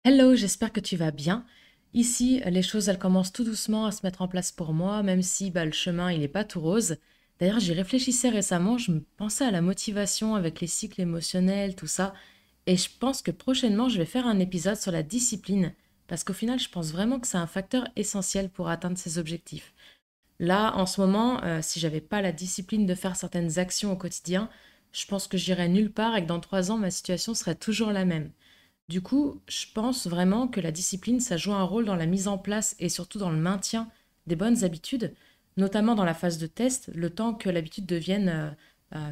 Hello, j'espère que tu vas bien. Ici, les choses, elles commencent tout doucement à se mettre en place pour moi, même si le chemin, il n'est pas tout rose. D'ailleurs, j'y réfléchissais récemment, je me pensais à la motivation avec les cycles émotionnels, tout ça, et je pense que prochainement, je vais faire un épisode sur la discipline, parce qu'au final, je pense vraiment que c'est un facteur essentiel pour atteindre ses objectifs. Là, en ce moment, si j'avais pas la discipline de faire certaines actions au quotidien, je pense que j'irais nulle part et que dans 3 ans, ma situation serait toujours la même. Du coup, je pense vraiment que la discipline, ça joue un rôle dans la mise en place et surtout dans le maintien des bonnes habitudes, notamment dans la phase de test, le temps que l'habitude devienne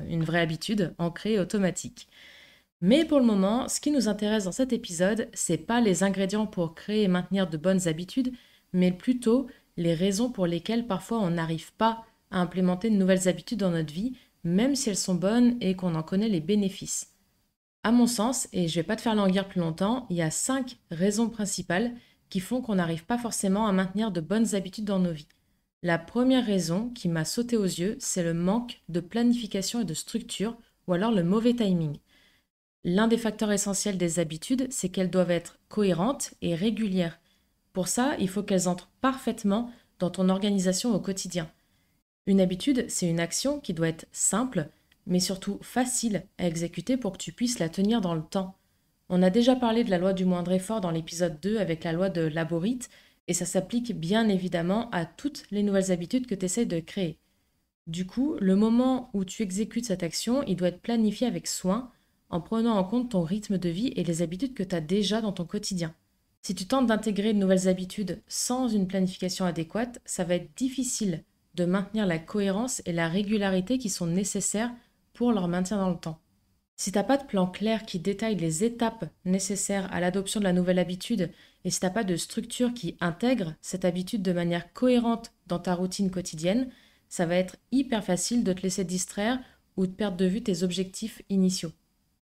une vraie habitude ancrée et automatique. Mais pour le moment, ce qui nous intéresse dans cet épisode, c'est pas les ingrédients pour créer et maintenir de bonnes habitudes, mais plutôt les raisons pour lesquelles parfois on n'arrive pas à implémenter de nouvelles habitudes dans notre vie, même si elles sont bonnes et qu'on en connaît les bénéfices. À mon sens, et je vais pas te faire languir plus longtemps, il y a 5 raisons principales qui font qu'on n'arrive pas forcément à maintenir de bonnes habitudes dans nos vies. La première raison qui m'a sauté aux yeux, c'est le manque de planification et de structure, ou alors le mauvais timing. L'un des facteurs essentiels des habitudes, c'est qu'elles doivent être cohérentes et régulières. Pour ça, il faut qu'elles entrent parfaitement dans ton organisation au quotidien. Une habitude, c'est une action qui doit être simple, mais surtout facile à exécuter pour que tu puisses la tenir dans le temps. On a déjà parlé de la loi du moindre effort dans l'épisode 2 avec la loi de Laborit, et ça s'applique bien évidemment à toutes les nouvelles habitudes que tu essaies de créer. Du coup, le moment où tu exécutes cette action, il doit être planifié avec soin, en prenant en compte ton rythme de vie et les habitudes que tu as déjà dans ton quotidien. Si tu tentes d'intégrer de nouvelles habitudes sans une planification adéquate, ça va être difficile de maintenir la cohérence et la régularité qui sont nécessaires pour leur maintien dans le temps. Si t'as pas de plan clair qui détaille les étapes nécessaires à l'adoption de la nouvelle habitude et si t'as pas de structure qui intègre cette habitude de manière cohérente dans ta routine quotidienne, ça va être hyper facile de te laisser distraire ou de perdre de vue tes objectifs initiaux.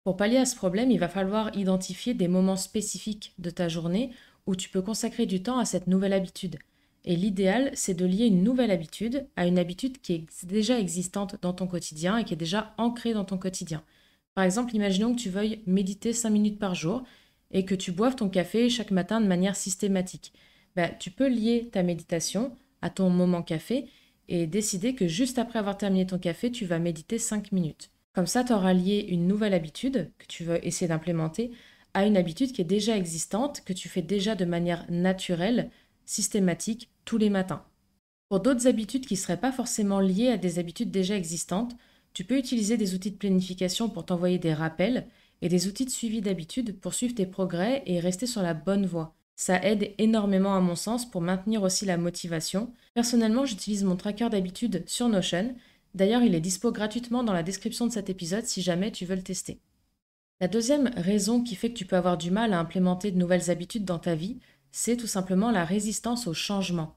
Pour pallier à ce problème, il va falloir identifier des moments spécifiques de ta journée où tu peux consacrer du temps à cette nouvelle habitude. Et l'idéal, c'est de lier une nouvelle habitude à une habitude qui est déjà existante dans ton quotidien et qui est déjà ancrée dans ton quotidien. Par exemple, imaginons que tu veuilles méditer 5 minutes par jour et que tu boives ton café chaque matin de manière systématique. Tu peux lier ta méditation à ton moment café et décider que juste après avoir terminé ton café, tu vas méditer 5 minutes. Comme ça, tu auras lié une nouvelle habitude que tu veux essayer d'implémenter à une habitude qui est déjà existante, que tu fais déjà de manière naturelle, systématique, tous les matins. Pour d'autres habitudes qui ne seraient pas forcément liées à des habitudes déjà existantes, tu peux utiliser des outils de planification pour t'envoyer des rappels et des outils de suivi d'habitude pour suivre tes progrès et rester sur la bonne voie. Ça aide énormément à mon sens pour maintenir aussi la motivation. Personnellement, j'utilise mon tracker d'habitude sur Notion. D'ailleurs, il est dispo gratuitement dans la description de cet épisode si jamais tu veux le tester. La deuxième raison qui fait que tu peux avoir du mal à implémenter de nouvelles habitudes dans ta vie, c'est tout simplement la résistance au changement.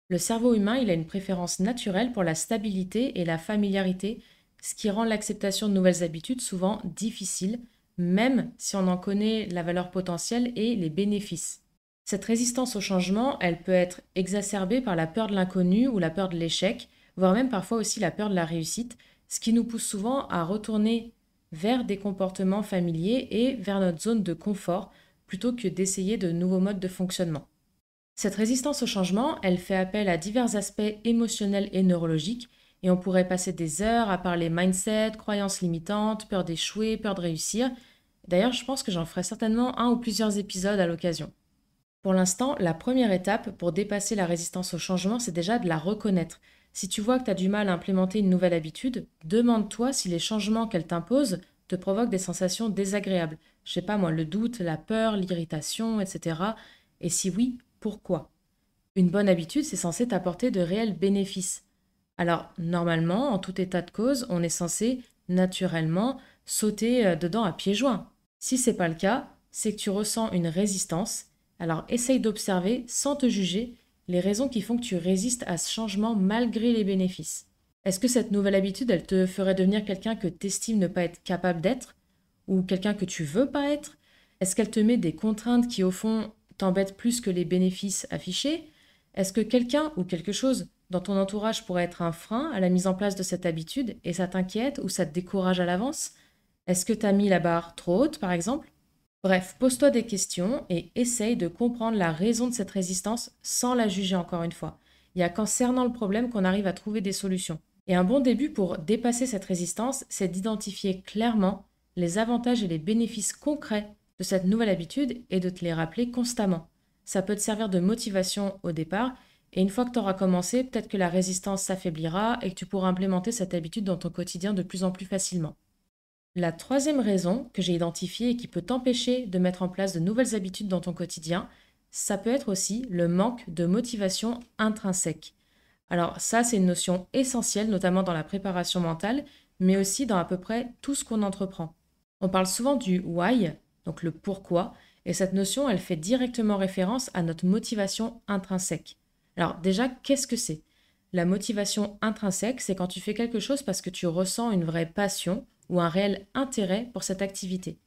Le cerveau humain, il a une préférence naturelle pour la stabilité et la familiarité, ce qui rend l'acceptation de nouvelles habitudes souvent difficile, même si on en connaît la valeur potentielle et les bénéfices. Cette résistance au changement, elle peut être exacerbée par la peur de l'inconnu ou la peur de l'échec, voire même parfois aussi la peur de la réussite, ce qui nous pousse souvent à retourner vers des comportements familiers et vers notre zone de confort plutôt que d'essayer de nouveaux modes de fonctionnement. Cette résistance au changement, elle fait appel à divers aspects émotionnels et neurologiques, et on pourrait passer des heures à parler mindset, croyances limitantes, peur d'échouer, peur de réussir. D'ailleurs, je pense que j'en ferai certainement un ou plusieurs épisodes à l'occasion. Pour l'instant, la première étape pour dépasser la résistance au changement, c'est déjà de la reconnaître. Si tu vois que tu as du mal à implémenter une nouvelle habitude, demande-toi si les changements qu'elle t'impose te provoquent des sensations désagréables. Je sais pas moi, le doute, la peur, l'irritation, etc. Et si oui, pourquoi? Une bonne habitude, c'est censé t'apporter de réels bénéfices. Alors, normalement, en tout état de cause, on est censé naturellement sauter dedans à pieds joints. Si c'est pas le cas, c'est que tu ressens une résistance. Alors, essaye d'observer, sans te juger, les raisons qui font que tu résistes à ce changement malgré les bénéfices. Est-ce que cette nouvelle habitude, elle te ferait devenir quelqu'un que tu estimes ne pas être capable d'être? Ou quelqu'un que tu veux pas être? Est-ce qu'elle te met des contraintes qui, au fond, t'embêtent plus que les bénéfices affichés? Est-ce que quelqu'un ou quelque chose dans ton entourage pourrait être un frein à la mise en place de cette habitude et ça t'inquiète ou ça te décourage à l'avance? Est-ce que tu as mis la barre trop haute, par exemple? Bref, pose-toi des questions et essaye de comprendre la raison de cette résistance sans la juger encore une fois. Il n'y a qu'en cernant le problème qu'on arrive à trouver des solutions. Et un bon début pour dépasser cette résistance, c'est d'identifier clairement les avantages et les bénéfices concrets de cette nouvelle habitude et de te les rappeler constamment. Ça peut te servir de motivation au départ et une fois que tu auras commencé, peut-être que la résistance s'affaiblira et que tu pourras implémenter cette habitude dans ton quotidien de plus en plus facilement. La troisième raison que j'ai identifiée et qui peut t'empêcher de mettre en place de nouvelles habitudes dans ton quotidien, ça peut être aussi le manque de motivation intrinsèque. Alors ça, c'est une notion essentielle, notamment dans la préparation mentale, mais aussi dans à peu près tout ce qu'on entreprend. On parle souvent du why, donc le pourquoi, et cette notion, elle fait directement référence à notre motivation intrinsèque. Alors déjà, qu'est-ce que c'est? La motivation intrinsèque, c'est quand tu fais quelque chose parce que tu ressens une vraie passion ou un réel intérêt pour cette activité.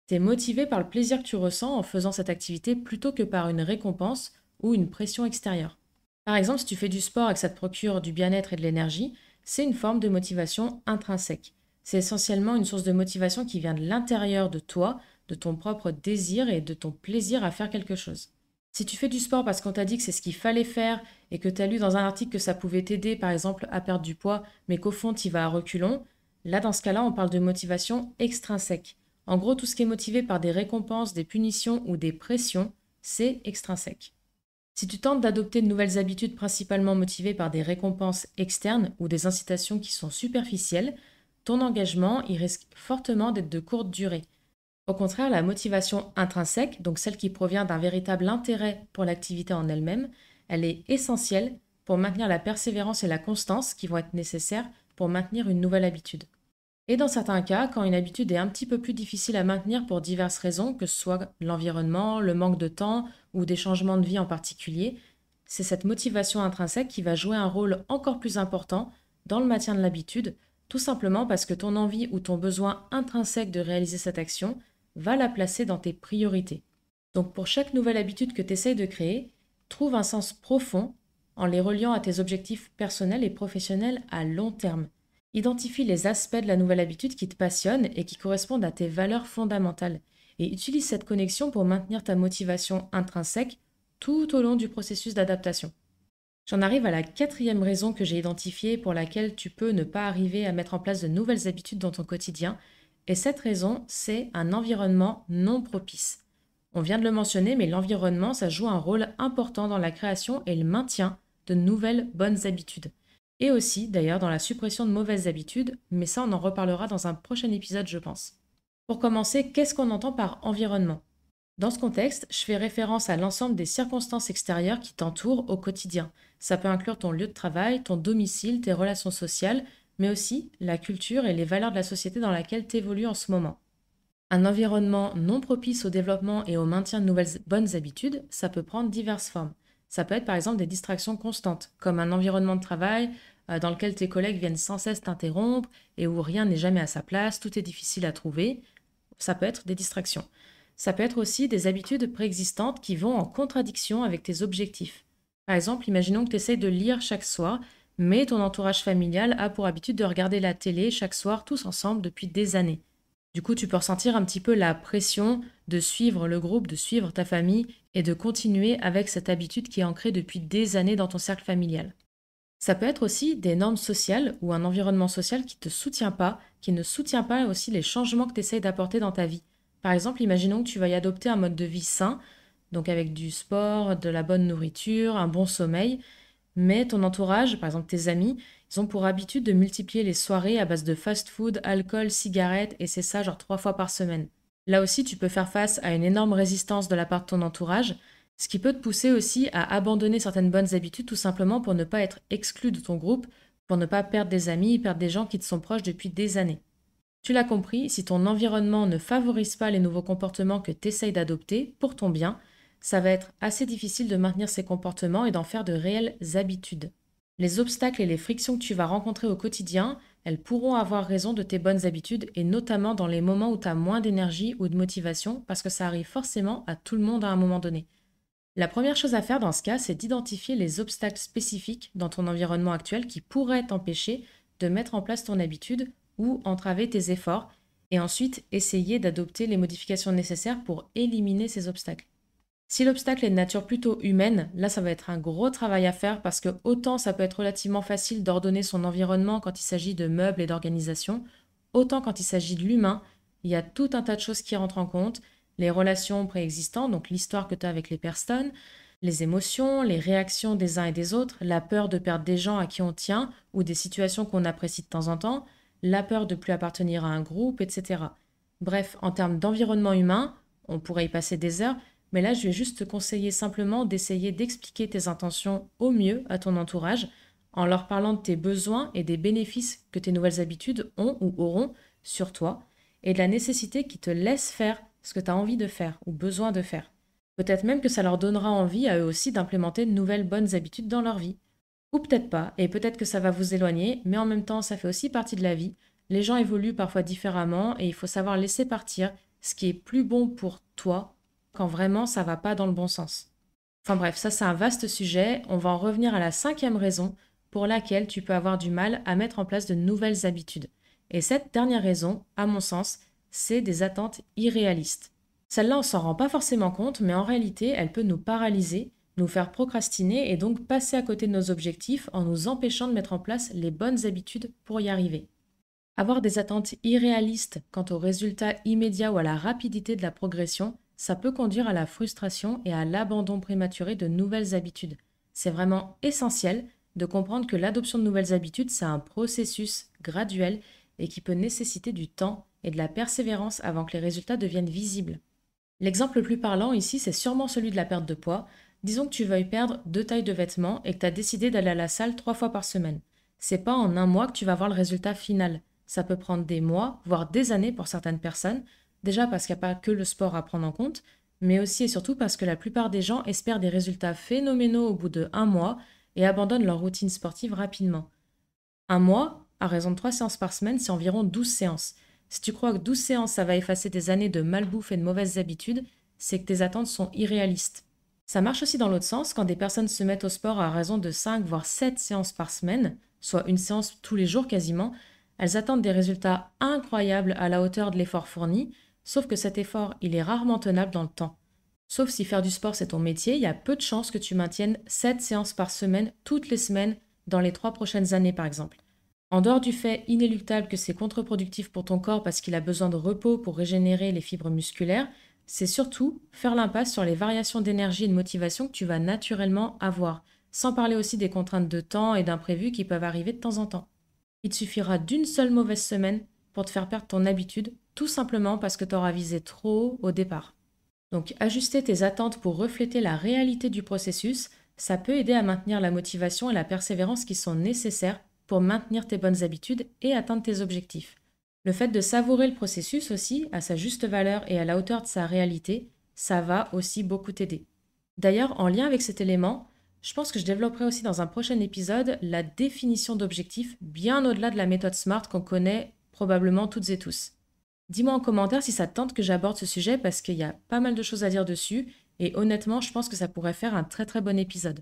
Tu es motivé par le plaisir que tu ressens en faisant cette activité plutôt que par une récompense ou une pression extérieure. Par exemple, si tu fais du sport et que ça te procure du bien-être et de l'énergie, c'est une forme de motivation intrinsèque. C'est essentiellement une source de motivation qui vient de l'intérieur de toi, de ton propre désir et de ton plaisir à faire quelque chose. Si tu fais du sport parce qu'on t'a dit que c'est ce qu'il fallait faire et que tu as lu dans un article que ça pouvait t'aider, par exemple, à perdre du poids, mais qu'au fond, tu y vas à reculons, là, dans ce cas-là, on parle de motivation extrinsèque. En gros, tout ce qui est motivé par des récompenses, des punitions ou des pressions, c'est extrinsèque. Si tu tentes d'adopter de nouvelles habitudes principalement motivées par des récompenses externes ou des incitations qui sont superficielles, ton engagement y risque fortement d'être de courte durée. Au contraire, la motivation intrinsèque, donc celle qui provient d'un véritable intérêt pour l'activité en elle-même, elle est essentielle pour maintenir la persévérance et la constance qui vont être nécessaires pour maintenir une nouvelle habitude. Et dans certains cas, quand une habitude est un petit peu plus difficile à maintenir pour diverses raisons, que ce soit l'environnement, le manque de temps ou des changements de vie en particulier, c'est cette motivation intrinsèque qui va jouer un rôle encore plus important dans le maintien de l'habitude, tout simplement parce que ton envie ou ton besoin intrinsèque de réaliser cette action va la placer dans tes priorités. Donc pour chaque nouvelle habitude que tu essayes de créer, trouve un sens profond en les reliant à tes objectifs personnels et professionnels à long terme. Identifie les aspects de la nouvelle habitude qui te passionnent et qui correspondent à tes valeurs fondamentales et utilise cette connexion pour maintenir ta motivation intrinsèque tout au long du processus d'adaptation. J'en arrive à la quatrième raison que j'ai identifiée pour laquelle tu peux ne pas arriver à mettre en place de nouvelles habitudes dans ton quotidien, et cette raison, c'est un environnement non propice. On vient de le mentionner, mais l'environnement, ça joue un rôle important dans la création et le maintien de nouvelles bonnes habitudes. Et aussi, d'ailleurs, dans la suppression de mauvaises habitudes, mais ça, on en reparlera dans un prochain épisode, je pense. Pour commencer, qu'est-ce qu'on entend par environnement? Dans ce contexte, je fais référence à l'ensemble des circonstances extérieures qui t'entourent au quotidien. Ça peut inclure ton lieu de travail, ton domicile, tes relations sociales, mais aussi la culture et les valeurs de la société dans laquelle tu évolues en ce moment. Un environnement non propice au développement et au maintien de nouvelles bonnes habitudes, ça peut prendre diverses formes. Ça peut être par exemple des distractions constantes, comme un environnement de travail dans lequel tes collègues viennent sans cesse t'interrompre et où rien n'est jamais à sa place, tout est difficile à trouver. Ça peut être des distractions. Ça peut être aussi des habitudes préexistantes qui vont en contradiction avec tes objectifs. Par exemple, imaginons que tu essayes de lire chaque soir, mais ton entourage familial a pour habitude de regarder la télé chaque soir tous ensemble depuis des années. Du coup, tu peux ressentir un petit peu la pression de suivre le groupe, de suivre ta famille et de continuer avec cette habitude qui est ancrée depuis des années dans ton cercle familial. Ça peut être aussi des normes sociales ou un environnement social qui ne te soutient pas, qui ne soutient pas aussi les changements que tu essayes d'apporter dans ta vie. Par exemple, imaginons que tu vas y adopter un mode de vie sain, donc avec du sport, de la bonne nourriture, un bon sommeil, mais ton entourage, par exemple tes amis, ils ont pour habitude de multiplier les soirées à base de fast-food, alcool, cigarettes, et c'est ça genre 3 fois par semaine. Là aussi, tu peux faire face à une énorme résistance de la part de ton entourage, ce qui peut te pousser aussi à abandonner certaines bonnes habitudes tout simplement pour ne pas être exclu de ton groupe, pour ne pas perdre des amis, perdre des gens qui te sont proches depuis des années. Tu l'as compris, si ton environnement ne favorise pas les nouveaux comportements que tu essayes d'adopter pour ton bien, ça va être assez difficile de maintenir ces comportements et d'en faire de réelles habitudes. Les obstacles et les frictions que tu vas rencontrer au quotidien, elles pourront avoir raison de tes bonnes habitudes et notamment dans les moments où tu as moins d'énergie ou de motivation parce que ça arrive forcément à tout le monde à un moment donné. La première chose à faire dans ce cas, c'est d'identifier les obstacles spécifiques dans ton environnement actuel qui pourraient t'empêcher de mettre en place ton habitude ou entraver tes efforts Et ensuite, essayer d'adopter les modifications nécessaires pour éliminer ces obstacles. Si l'obstacle est de nature plutôt humaine, là ça va être un gros travail à faire parce que autant ça peut être relativement facile d'ordonner son environnement quand il s'agit de meubles et d'organisation, autant quand il s'agit de l'humain, il y a tout un tas de choses qui rentrent en compte, les relations préexistantes, donc l'histoire que tu as avec les personnes, les émotions, les réactions des uns et des autres, la peur de perdre des gens à qui on tient ou des situations qu'on apprécie de temps en temps, la peur de plus appartenir à un groupe, etc. Bref, en termes d'environnement humain, on pourrait y passer des heures, mais là, je vais juste te conseiller simplement d'essayer d'expliquer tes intentions au mieux à ton entourage en leur parlant de tes besoins et des bénéfices que tes nouvelles habitudes ont ou auront sur toi et de la nécessité qu'ils te laissent faire ce que tu as envie de faire ou besoin de faire. Peut-être même que ça leur donnera envie à eux aussi d'implémenter de nouvelles bonnes habitudes dans leur vie. Ou peut-être pas, et peut-être que ça va vous éloigner, mais en même temps, ça fait aussi partie de la vie. Les gens évoluent parfois différemment et il faut savoir laisser partir ce qui est plus bon pour toi quand vraiment ça va pas dans le bon sens. Enfin bref, ça c'est un vaste sujet. On va en revenir à la 5e raison pour laquelle tu peux avoir du mal à mettre en place de nouvelles habitudes. Et cette dernière raison, à mon sens, c'est des attentes irréalistes. Celle-là, on s'en rend pas forcément compte, mais en réalité, elle peut nous paralyser, nous faire procrastiner et donc passer à côté de nos objectifs en nous empêchant de mettre en place les bonnes habitudes pour y arriver. Avoir des attentes irréalistes quant aux résultats immédiats ou à la rapidité de la progression, ça peut conduire à la frustration et à l'abandon prématuré de nouvelles habitudes. C'est vraiment essentiel de comprendre que l'adoption de nouvelles habitudes, c'est un processus graduel et qui peut nécessiter du temps et de la persévérance avant que les résultats deviennent visibles. L'exemple le plus parlant ici, c'est sûrement celui de la perte de poids. Disons que tu veuilles perdre 2 tailles de vêtements et que tu as décidé d'aller à la salle 3 fois par semaine. C'est pas en un mois que tu vas voir le résultat final. Ça peut prendre des mois, voire des années pour certaines personnes, déjà parce qu'il n'y a pas que le sport à prendre en compte, mais aussi et surtout parce que la plupart des gens espèrent des résultats phénoménaux au bout de 1 mois et abandonnent leur routine sportive rapidement. 1 mois, à raison de 3 séances par semaine, c'est environ 12 séances. Si tu crois que 12 séances, ça va effacer des années de malbouffe et de mauvaises habitudes, c'est que tes attentes sont irréalistes. Ça marche aussi dans l'autre sens quand des personnes se mettent au sport à raison de 5 voire 7 séances par semaine, soit une séance tous les jours quasiment. Elles attendent des résultats incroyables à la hauteur de l'effort fourni, sauf que cet effort, il est rarement tenable dans le temps. Sauf si faire du sport c'est ton métier, il y a peu de chances que tu maintiennes 7 séances par semaine toutes les semaines dans les 3 prochaines années par exemple. En dehors du fait inéluctable que c'est contre-productif pour ton corps parce qu'il a besoin de repos pour régénérer les fibres musculaires, c'est surtout faire l'impasse sur les variations d'énergie et de motivation que tu vas naturellement avoir, sans parler aussi des contraintes de temps et d'imprévus qui peuvent arriver de temps en temps. Il te suffira d'une seule mauvaise semaine pour te faire perdre ton habitude, tout simplement parce que tu auras visé trop haut au départ. Donc ajuster tes attentes pour refléter la réalité du processus, ça peut aider à maintenir la motivation et la persévérance qui sont nécessaires pour maintenir tes bonnes habitudes et atteindre tes objectifs. Le fait de savourer le processus aussi, à sa juste valeur et à la hauteur de sa réalité, ça va aussi beaucoup t'aider. D'ailleurs, en lien avec cet élément, je pense que je développerai aussi dans un prochain épisode la définition d'objectifs bien au-delà de la méthode SMART qu'on connaît probablement toutes et tous. Dis-moi en commentaire si ça te tente que j'aborde ce sujet parce qu'il y a pas mal de choses à dire dessus et honnêtement, je pense que ça pourrait faire un très très bon épisode.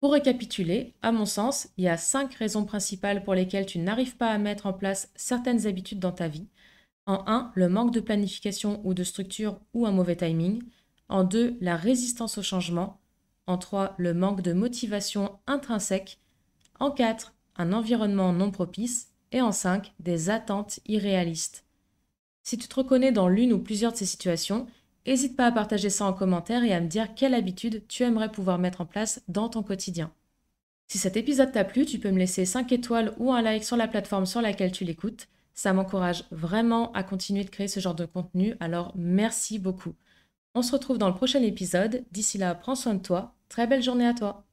Pour récapituler, à mon sens, il y a 5 raisons principales pour lesquelles tu n'arrives pas à mettre en place certaines habitudes dans ta vie. En 1, le manque de planification ou de structure ou un mauvais timing. En 2, la résistance au changement. En 3, le manque de motivation intrinsèque. En 4, un environnement non propice. Et en 5, des attentes irréalistes. Si tu te reconnais dans l'une ou plusieurs de ces situations, n'hésite pas à partager ça en commentaire et à me dire quelle habitude tu aimerais pouvoir mettre en place dans ton quotidien. Si cet épisode t'a plu, tu peux me laisser 5 étoiles ou un like sur la plateforme sur laquelle tu l'écoutes. Ça m'encourage vraiment à continuer de créer ce genre de contenu, alors merci beaucoup. On se retrouve dans le prochain épisode. D'ici là, prends soin de toi. Très belle journée à toi.